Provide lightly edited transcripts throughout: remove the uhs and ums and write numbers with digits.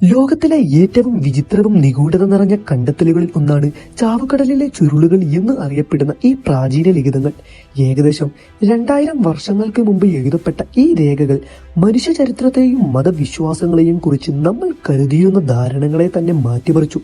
ലോകത്തിലെ ഏറ്റവും വിചിത്രവും നിഗൂഢത നിറഞ്ഞ കണ്ടെത്തലുകളിൽ ഒന്നാണ് ചാവുകടലിലെ ചുരുളുകൾ എന്ന് അറിയപ്പെടുന്ന ഈ പ്രാചീന ലിഖിതങ്ങൾ. ഏകദേശം 2000 വർഷങ്ങൾക്ക് മുമ്പ് എഴുതപ്പെട്ട ഈ രേഖകൾ മനുഷ്യ ചരിത്രത്തെയും മതവിശ്വാസങ്ങളെയും കുറിച്ച് നമ്മൾ കരുതിയിരുന്ന ധാരണകളെ തന്നെ മാറ്റിമറിച്ചു.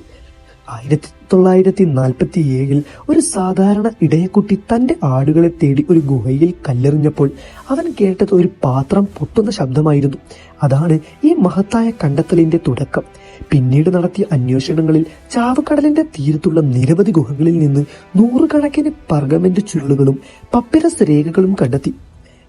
1947 ഒരു സാധാരണ ഇടയക്കുട്ടി തന്റെ ആടുകളെ തേടി ഒരു ഗുഹയിൽ കല്ലെറിഞ്ഞപ്പോൾ അവൻ കേട്ടത് ഒരു പാത്രം പൊട്ടുന്ന ശബ്ദമായിരുന്നു. അതാണ് ഈ മഹത്തായ കണ്ടെത്തലിന്റെ തുടക്കം. പിന്നീട് നടത്തിയ അന്വേഷണങ്ങളിൽ ചാവുകടലിന്റെ തീരത്തുള്ള നിരവധി ഗുഹകളിൽ നിന്ന് നൂറുകണക്കിന് പെർഗമന്റ് ചുരുളുകളും പപ്പിറസ് രേഖകളും കണ്ടെത്തി.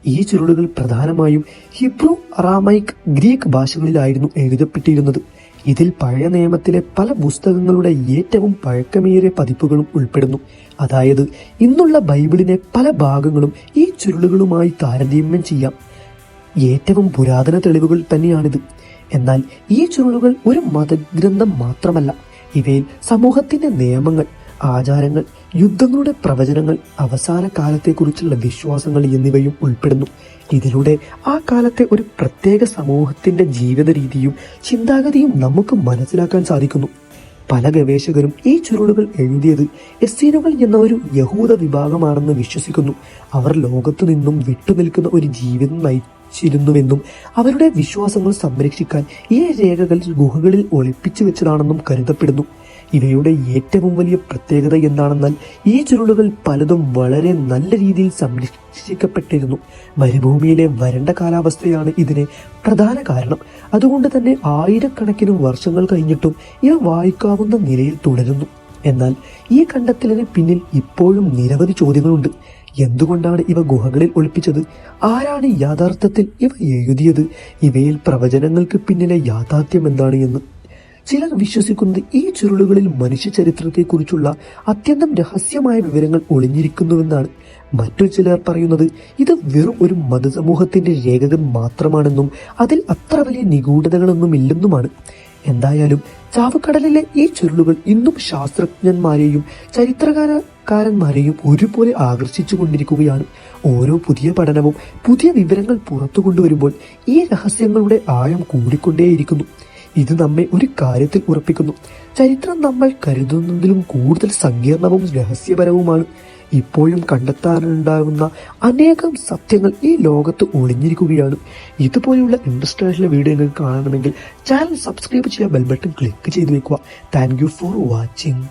ഈ ചുരുളുകൾ പ്രധാനമായും ഹിബ്രു, അറാമൈക്, ഗ്രീക്ക് ഭാഷകളിലായിരുന്നു എഴുതപ്പെട്ടിരുന്നത്. ഇതിൽ പഴയ നിയമത്തിലെ പല പുസ്തകങ്ങളുടെ ഏറ്റവും പഴക്കമേറിയ പതിപ്പുകളും ഉൾപ്പെടുന്നു. അതായത് ഇന്നുള്ള ബൈബിളിനെ പല ഭാഗങ്ങളും ഈ ചുരുളുകളുമായി താരതമ്യം ചെയ്യാം. ഏറ്റവും പുരാതന തെളിവുകൾ തന്നെയാണിത്. എന്നാൽ ഈ ചുരുളുകൾ ഒരു മതഗ്രന്ഥം മാത്രമല്ല. ഇവയിൽ സമൂഹത്തിന്റെ നിയമങ്ങൾ, ആചാരങ്ങൾ, യുദ്ധങ്ങളുടെ പ്രവചനങ്ങൾ, അവസാന കാലത്തെക്കുറിച്ചുള്ള വിശ്വാസങ്ങൾ എന്നിവയും ഉൾപ്പെടുന്നു. ഇതിലൂടെ ആ കാലത്തെ ഒരു പ്രത്യേക സമൂഹത്തിന്റെ ജീവിത രീതിയും ചിന്താഗതിയും നമുക്ക് മനസ്സിലാക്കാൻ സാധിക്കുന്നു. പല ഗവേഷകരും ഈ ചുരുളുകൾ എഴുതിയത് എസ്സീനുകൾ എന്ന ഒരു യഹൂദ വിഭാഗമാണെന്ന് വിശ്വസിക്കുന്നു. അവർ ലോകത്തു നിന്നും വിട്ടുനിൽക്കുന്ന ഒരു ജീവിതം നയിച്ചിരുന്നുവെന്നും അവരുടെ വിശ്വാസങ്ങൾ സംരക്ഷിക്കാൻ ഈ രേഖകൾ ഗുഹകളിൽ ഒളിപ്പിച്ചു വെച്ചതാണെന്നും കരുതപ്പെടുന്നു. ഇവയുടെ ഏറ്റവും വലിയ പ്രത്യേകത എന്താണെന്നാൽ ഈ ചുരുളുകൾ പലതും വളരെ നല്ല രീതിയിൽ സംരക്ഷിക്കപ്പെട്ടിരുന്നു. മരുഭൂമിയിലെ വരണ്ട കാലാവസ്ഥയാണ് ഇതിന് പ്രധാന കാരണം. അതുകൊണ്ട് തന്നെ ആയിരക്കണക്കിന് വർഷങ്ങൾ കഴിഞ്ഞിട്ടും ഇവ വായിക്കാവുന്ന നിലയിൽ തുടരുന്നു. എന്നാൽ ഈ കണ്ടെത്തലിന് പിന്നിൽ ഇപ്പോഴും നിരവധി ചോദ്യങ്ങളുണ്ട്. എന്തുകൊണ്ടാണ് ഇവ ഗുഹകളിൽ ഒളിപ്പിച്ചത്? ആരാണ് യഥാർത്ഥത്തിൽ ഇവ എഴുതിയത്? ഇവയിൽ പ്രവചനങ്ങൾക്ക് പിന്നിലെ യാഥാർത്ഥ്യം എന്താണ് എന്ന് ചിലർ വിശ്വസിക്കുന്നത് ഈ ചുരുളുകളിൽ മനുഷ്യ ചരിത്രത്തെക്കുറിച്ചുള്ള അത്യന്തം രഹസ്യമായ വിവരങ്ങൾ ഒളിഞ്ഞിരിക്കുന്നുവെന്നാണ്. മറ്റു ചിലർ പറയുന്നത് ഇത് വെറും ഒരു മതസമൂഹത്തിന്റെ രേഖകൾ മാത്രമാണെന്നും അതിൽ അത്ര വലിയ നിഗൂഢതകളൊന്നും ഇല്ലെന്നുമാണ്. എന്തായാലും ചാവുകടലിലെ ഈ ചുരുളുകൾ ഇന്നും ശാസ്ത്രജ്ഞന്മാരെയും ചരിത്രകാരന്മാരെയും ഒരുപോലെ ആകർഷിച്ചു കൊണ്ടിരിക്കുകയാണ്. ഓരോ പുതിയ പഠനവും പുതിയ വിവരങ്ങൾ പുറത്തു കൊണ്ടുവരുമ്പോൾ ഈ രഹസ്യങ്ങളുടെ ആഴം കൂടിക്കൊണ്ടേയിരിക്കുന്നു. ഇത് നമ്മെ ഒരു കാര്യത്തിൽ ഉറപ്പിക്കുന്നു: ചരിത്രം നമ്മൾ കരുതുന്നതിലും കൂടുതൽ സങ്കീർണവും രഹസ്യപരവുമാണ്. ഇപ്പോഴും കണ്ടെത്താനുണ്ടാകുന്ന അനേകം സത്യങ്ങൾ ഈ ലോകത്ത് ഒളിഞ്ഞിരിക്കുകയാണ്. ഇതുപോലെയുള്ള ഇൻട്രസ്റ്റ് ആയിട്ടുള്ള വീഡിയോ നിങ്ങൾക്ക് കാണണമെങ്കിൽ ചാനൽ സബ്സ്ക്രൈബ് ചെയ്യുക, ബെൽ ബട്ടൺ ക്ലിക്ക് ചെയ്ത് വെക്കുക. Thank you for watching.